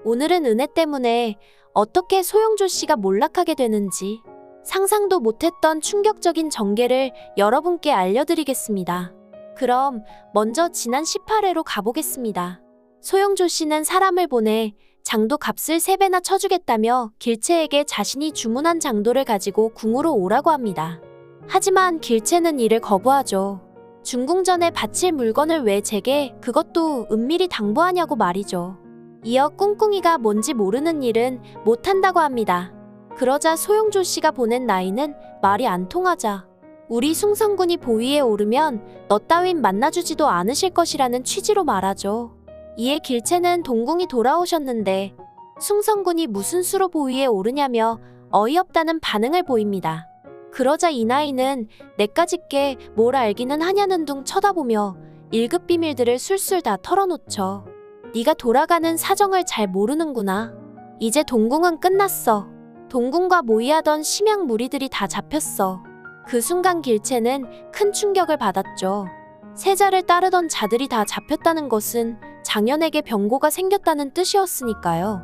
오늘은 은혜 때문에 어떻게 소영조 씨가 몰락하게 되는지 상상도 못했던 충격적인 전개를 여러분께 알려드리겠습니다. 그럼 먼저 지난 18회로 가보겠습니다. 소영조 씨는 사람을 보내 장도 값을 3배나 쳐주겠다며 길채에게 자신이 주문한 장도를 가지고 궁으로 오라고 합니다. 하지만 길채는 이를 거부하죠. 중궁전에 바칠 물건을 왜 제게 그것도 은밀히 당부하냐고 말이죠. 이어 꿍꿍이가 뭔지 모르는 일은 못한다고 합니다. 그러자 소영조 씨가 보낸 나이는 말이 안 통하자 우리 숭성군이 보위에 오르면 너 따윈 만나주지도 않으실 것이라는 취지로 말하죠. 이에 길채는 동궁이 돌아오셨는데 숭성군이 무슨 수로 보위에 오르냐며 어이없다는 반응을 보입니다. 그러자 이나이는 내까짓게 뭘 알기는 하냐는 둥 쳐다보며 1급 비밀들을 술술 다 털어놓죠. 네가 돌아가는 사정을 잘 모르는구나. 이제 동궁은 끝났어. 동궁과 모의하던 심양 무리들이 다 잡혔어. 그 순간 길채는 큰 충격을 받았죠. 세자를 따르던 자들이 다 잡혔다는 것은 장현에게 병고가 생겼다는 뜻이었으니까요.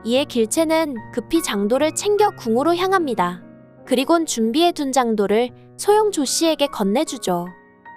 이에 길채는 급히 장도를 챙겨 궁으로 향합니다. 그리곤 준비해둔 장도를 소영조 씨에게 건네주죠.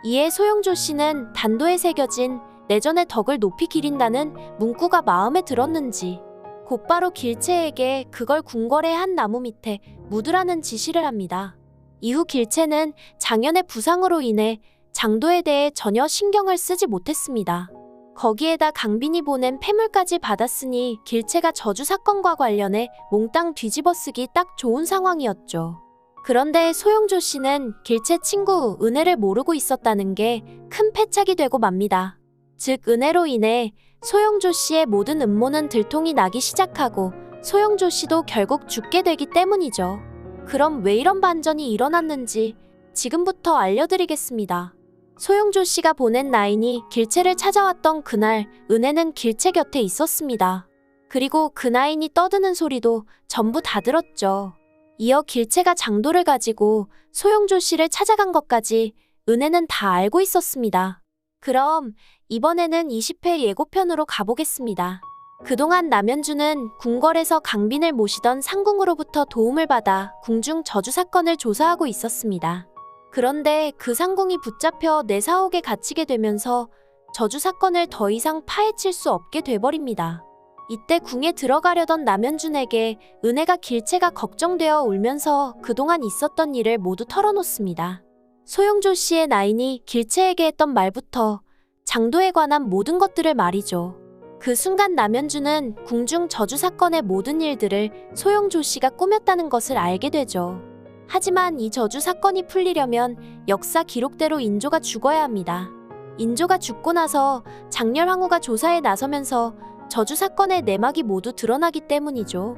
이에 소영조 씨는 단도에 새겨진 내전의 덕을 높이 기린다는 문구가 마음에 들었는지 곧바로 길채에게 그걸 궁궐의 한 나무 밑에 묻으라는 지시를 합니다. 이후 길채는 장현의 부상으로 인해 장도에 대해 전혀 신경을 쓰지 못했습니다. 거기에다 강빈이 보낸 폐물까지 받았으니 길채가 저주 사건과 관련해 몽땅 뒤집어쓰기 딱 좋은 상황이었죠. 그런데 소영조 씨는 길채 친구 은혜를 모르고 있었다는 게 큰 패착이 되고 맙니다. 즉 은혜로 인해 소영조 씨의 모든 음모는 들통이 나기 시작하고 소영조 씨도 결국 죽게 되기 때문이죠. 그럼 왜 이런 반전이 일어났는지 지금부터 알려드리겠습니다. 소영조 씨가 보낸 나인이 길채를 찾아왔던 그날 은혜는 길채 곁에 있었습니다. 그리고 그 나인이 떠드는 소리도 전부 다 들었죠. 이어 길채가 장도를 가지고 소영조 씨를 찾아간 것까지 은혜는 다 알고 있었습니다. 그럼 이번에는 20회 예고편으로 가보겠습니다. 그동안 남현주는 궁궐에서 강빈을 모시던 상궁으로부터 도움을 받아 궁중 저주 사건을 조사하고 있었습니다. 그런데 그 상궁이 붙잡혀 내사옥에 갇히게 되면서 저주 사건을 더 이상 파헤칠 수 없게 돼버립니다. 이때 궁에 들어가려던 남현준에게 은혜가 길채가 걱정되어 울면서 그동안 있었던 일을 모두 털어놓습니다. 소영조 씨의 나인이 길채에게 했던 말부터 장도에 관한 모든 것들을 말이죠. 그 순간 남현주는 궁중 저주 사건의 모든 일들을 소영조 씨가 꾸몄다는 것을 알게 되죠. 하지만 이 저주 사건이 풀리려면 역사 기록대로 인조가 죽어야 합니다. 인조가 죽고 나서 장렬황후가 조사에 나서면서 저주 사건의 내막이 모두 드러나기 때문이죠.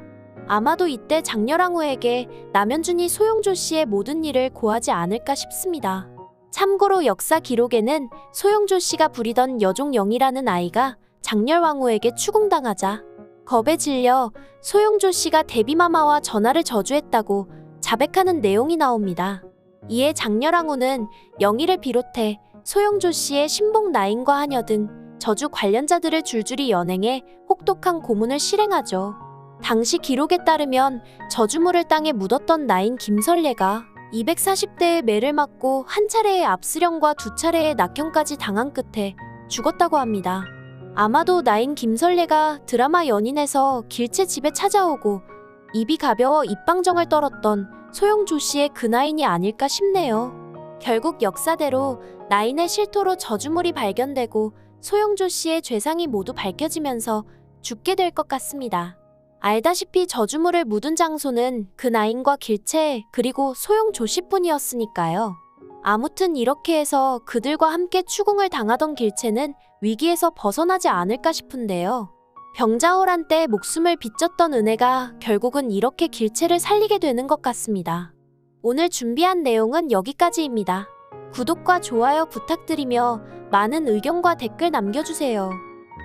아마도 이때 장렬황후에게 남현준이 소영조 씨의 모든 일을 고하지 않을까 싶습니다. 참고로 역사 기록에는 소영조 씨가 부리던 여종 영이라는 아이가 장렬황후에게 추궁당하자 겁에 질려 소영조 씨가 대비마마와 전하를 저주했다고 자백하는 내용이 나옵니다. 이에 장렬황후는 영희를 비롯해 소영조 씨의 신복 나인과 하녀 등 저주 관련자들을 줄줄이 연행해 혹독한 고문을 실행하죠. 당시 기록에 따르면 저주물을 땅에 묻었던 나인 김설례가 240대의 매를 맞고 한 차례의 압수령과 2차례의 낙형까지 당한 끝에 죽었다고 합니다. 아마도 나인 김설례가 드라마 연인에서 길채 집에 찾아오고 입이 가벼워 입방정을 떨었던 소영조 씨의 그 나인이 아닐까 싶네요. 결국 역사대로 나인의 실토로 저주물이 발견되고 소영조 씨의 죄상이 모두 밝혀지면서 죽게 될 것 같습니다. 알다시피 저주물을 묻은 장소는 그 나인과 길채 그리고 소영조 씨뿐이었으니까요. 아무튼 이렇게 해서 그들과 함께 추궁을 당하던 길채는 위기에서 벗어나지 않을까 싶은데요. 병자호란 때 목숨을 빚졌던 은혜가 결국은 이렇게 길채를 살리게 되는 것 같습니다. 오늘 준비한 내용은 여기까지입니다. 구독과 좋아요 부탁드리며 많은 의견과 댓글 남겨주세요.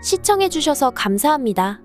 시청해주셔서 감사합니다.